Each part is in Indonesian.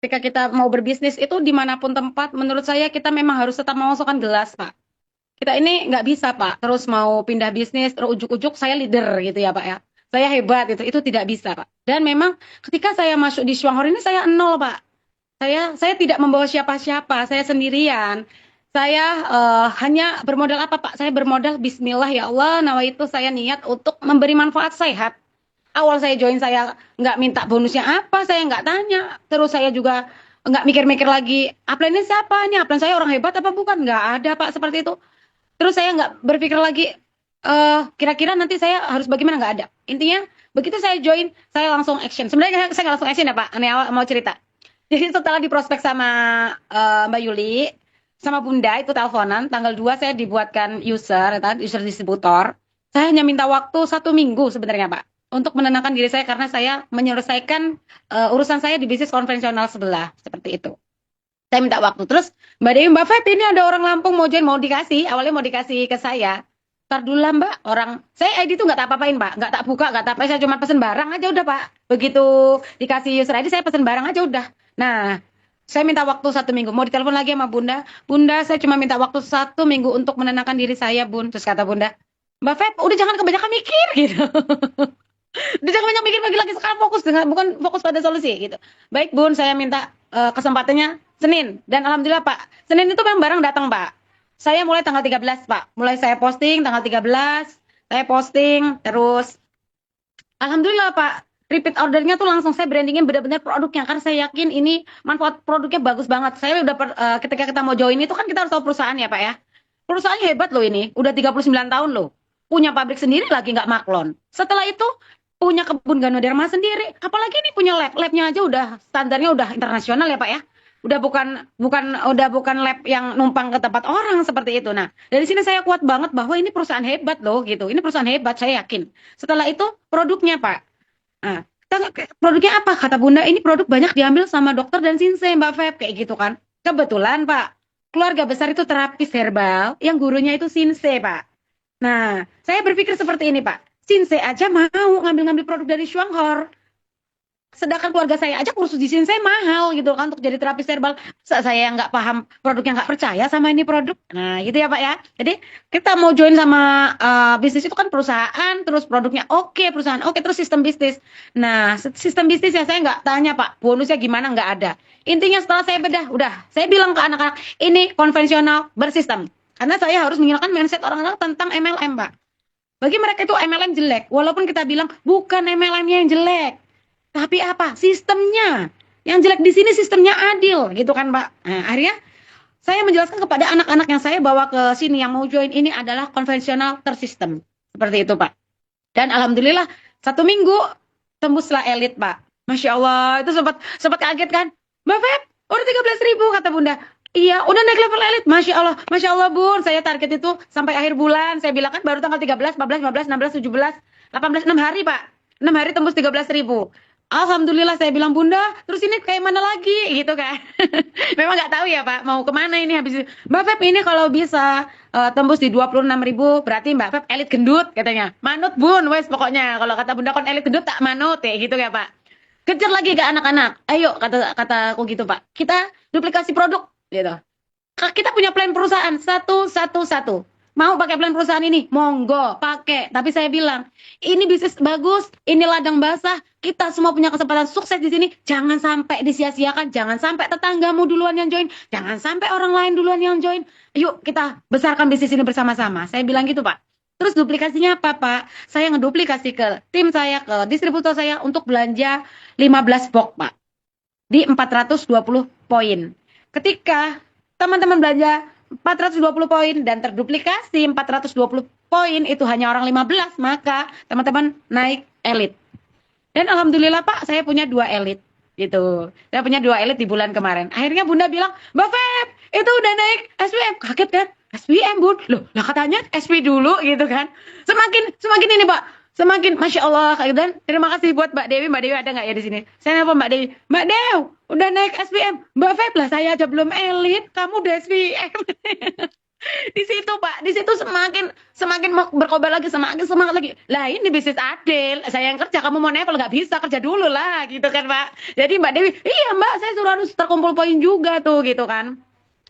Ketika kita mau berbisnis itu dimanapun tempat, menurut saya kita memang harus tetap memasukkan gelas, Pak. Kita ini nggak bisa, Pak. Terus mau pindah bisnis, terus ujuk-ujuk saya leader gitu ya, Pak ya. Saya hebat itu tidak bisa, Pak. Dan memang ketika saya masuk di Shuanghor ini saya nol, Pak. Saya tidak membawa siapa-siapa, saya sendirian. Saya hanya bermodal apa, Pak? Saya bermodal Bismillah ya Allah, nawaitu saya niat untuk memberi manfaat sehat. Awal saya join saya nggak minta bonusnya apa, saya nggak tanya. Terus saya juga nggak mikir-mikir lagi, upline ini siapa nih? Upline saya orang hebat apa bukan? Nggak ada, Pak, seperti itu. Terus saya nggak berpikir lagi, kira-kira nanti saya harus bagaimana, nggak ada. Intinya begitu saya join, saya langsung action. Sebenarnya saya nggak langsung action ya, Pak. Ini awal mau cerita. Jadi setelah diprospek sama Mbak Yuli, sama Bunda itu teleponan, tanggal 2 saya dibuatkan user distributor. Saya hanya minta waktu 1 minggu sebenarnya, Pak, untuk menenangkan diri saya karena saya menyelesaikan urusan saya di bisnis konvensional sebelah, seperti itu. Saya minta waktu. Terus Mbak Dewi, Mbak Fet, ini ada orang Lampung mau join, mau dikasih. Awalnya mau dikasih ke saya. Ntar dulu lah, Mbak. Orang, saya ID itu nggak tak apa-apain, Pak. Nggak tak buka, nggak tak apa. Saya cuma pesen barang aja udah, Pak. Begitu dikasih user ID, saya pesen barang aja udah. Nah, saya minta waktu 1 minggu. Mau ditelepon lagi sama Bunda. Bunda, saya cuma minta waktu 1 minggu untuk menenangkan diri saya, Bun. Terus kata Bunda, Mbak Feb, udah jangan kebanyakan mikir gitu. Udah jangan banyak mikir lagi sekarang fokus dengan bukan fokus pada solusi gitu. Baik Bun, saya minta kesempatannya Senin dan alhamdulillah Pak. Senin itu memang barang datang Pak. Saya mulai tanggal 13 Pak. Mulai saya posting tanggal 13, saya posting terus alhamdulillah Pak. Repeat ordernya tuh langsung saya brandingin benar-benar produknya karena saya yakin ini manfaat produknya bagus banget. Saya udah ketika kita mau join itu kan kita harus tahu perusahaan ya Pak ya. Perusahaannya hebat loh ini, udah 39 tahun loh. Punya pabrik sendiri lagi nggak maklon. Setelah itu punya kebun Ganoderma sendiri. Apalagi ini punya lab. Labnya aja udah standarnya udah internasional ya Pak ya. Udah bukan lab yang numpang ke tempat orang seperti itu. Nah, dari sini saya kuat banget bahwa ini perusahaan hebat loh gitu. Ini perusahaan hebat saya yakin. Setelah itu produknya Pak. Nah, produknya apa? Kata Bunda, ini produk banyak diambil sama dokter dan sinsei Mbak Feb kayak gitu kan. Kebetulan Pak, keluarga besar itu terapis herbal, yang gurunya itu sinsei Pak. Nah, saya berpikir seperti ini Pak. Sinsei aja mau ngambil-ngambil produk dari Shuanghor. Sedangkan keluarga saya aja kursus di sini saya mahal gitu kan untuk jadi terapis herbal. Saya nggak paham produknya, nggak percaya sama ini produk. Nah gitu ya Pak ya. Jadi kita mau join sama bisnis itu kan perusahaan, terus produknya oke, perusahaan oke, terus sistem bisnis. Nah sistem bisnis ya saya nggak tanya Pak, bonusnya gimana nggak ada. Intinya setelah saya bedah, udah saya bilang ke anak-anak ini konvensional bersistem. Karena saya harus menghilangkan mindset orang-orang tentang MLM Pak. Bagi mereka itu MLM jelek, walaupun kita bilang bukan MLM-nya yang jelek. Tapi apa? Sistemnya. Yang jelek di sini sistemnya adil, gitu kan, Pak. Nah, akhirnya saya menjelaskan kepada anak-anak yang saya bawa ke sini yang mau join ini adalah konvensional tersistem. Seperti itu, Pak. Dan alhamdulillah 1 minggu tembuslah elit, Pak. Masya Allah, itu sempat sempat kaget kan? Mbak Feb, udah 13.000 kata Bunda. Iya, udah naik level elit. Masya Allah Bun. Saya target itu sampai akhir bulan. Saya bilang kan baru tanggal 13, 14, 15, 16, 17, 18, 6 hari, Pak. 6 hari tembus 13.000. Alhamdulillah saya bilang Bunda, terus ini kayak mana lagi gitu kan. Memang nggak tahu ya Pak, mau kemana ini habis itu. Mbak Feb ini kalau bisa tembus di 26.000, berarti Mbak Feb elit gendut katanya. Manut Bun, wes pokoknya kalau kata Bunda kon elit gendut tak manut ya gitu ya Pak. Kejar lagi ke anak-anak. Ayo kataku gitu Pak. Kita duplikasi produk gitu. Kita punya plan perusahaan satu. Mau pakai plan perusahaan ini? Monggo, pakai. Tapi saya bilang, ini bisnis bagus, ini ladang basah, kita semua punya kesempatan sukses di sini. Jangan sampai disia-siakan, jangan sampai tetanggamu duluan yang join, jangan sampai orang lain duluan yang join. Yuk kita besarkan bisnis ini bersama-sama. Saya bilang gitu, Pak. Terus duplikasinya apa, Pak? Saya ngeduplikasi ke tim saya, ke distributor saya untuk belanja 15 box, Pak. Di 420 poin. Ketika teman-teman belanja 420 poin dan terduplikasi 420 poin itu hanya orang 15, maka teman-teman naik elit. Dan alhamdulillah Pak, saya punya 2 elit gitu. Saya punya 2 elit di bulan kemarin. Akhirnya Bunda bilang, Mbak Feb, itu udah naik SPM. Kaget kan? SPM Bun. Loh, lah katanya SP dulu gitu kan. Semakin ini Pak, semakin Masya Allah. Dan terima kasih buat Mbak Dewi. Mbak Dewi ada nggak ya di sini? Saya nelfon Mbak Dewi. Mbak Dew, udah naik SPM. Mbak Feb lah, saya aja belum elit. Kamu udah SPM. Di situ Pak, di situ semakin semakin mau berkobar lagi, semakin semangat lagi. Lah ini bisnis adil, saya yang kerja, kamu mau level nggak bisa kerja dulu lah, gitu kan Pak. Jadi Mbak Dewi, iya Mbak, saya suruh harus terkumpul poin juga tuh, gitu kan.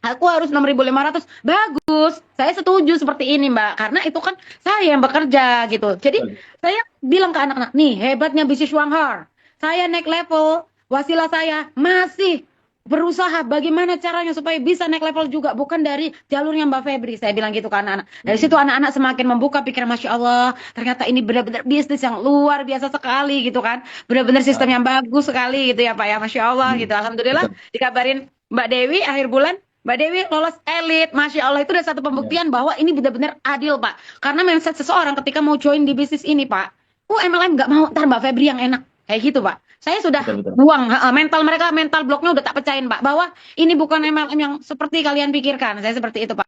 Aku harus 6.500, bagus. Saya setuju seperti ini Mbak, karena itu kan saya yang bekerja gitu. Jadi saya bilang ke anak-anak, nih hebatnya bisnis Shanghai. Saya naik level, wasilah saya masih berusaha bagaimana caranya supaya bisa naik level juga, bukan dari jalurnya Mbak Febri. Saya bilang gitu ke anak-anak. Dari situ anak-anak semakin membuka pikiran, Masya Allah, ternyata ini benar-benar bisnis yang luar biasa sekali gitu kan. Benar-benar sistem yang bagus sekali gitu ya Pak ya, Masya Allah gitu. Alhamdulillah Betul. dikabarin Mbak Dewi akhir bulan, Mbak Dewi lolos elit, Masya Allah, itu udah satu Ya, pembuktian bahwa ini benar-benar adil Pak. Karena mindset seseorang ketika mau join di bisnis ini Pak, MLM nggak mau, ntar Mbak Febri yang enak. Kayak gitu Pak. Saya sudah betul betul. buang mental mereka, mental bloknya udah tak percayain Pak. Bahwa ini bukan MLM yang seperti kalian pikirkan. Saya seperti itu Pak.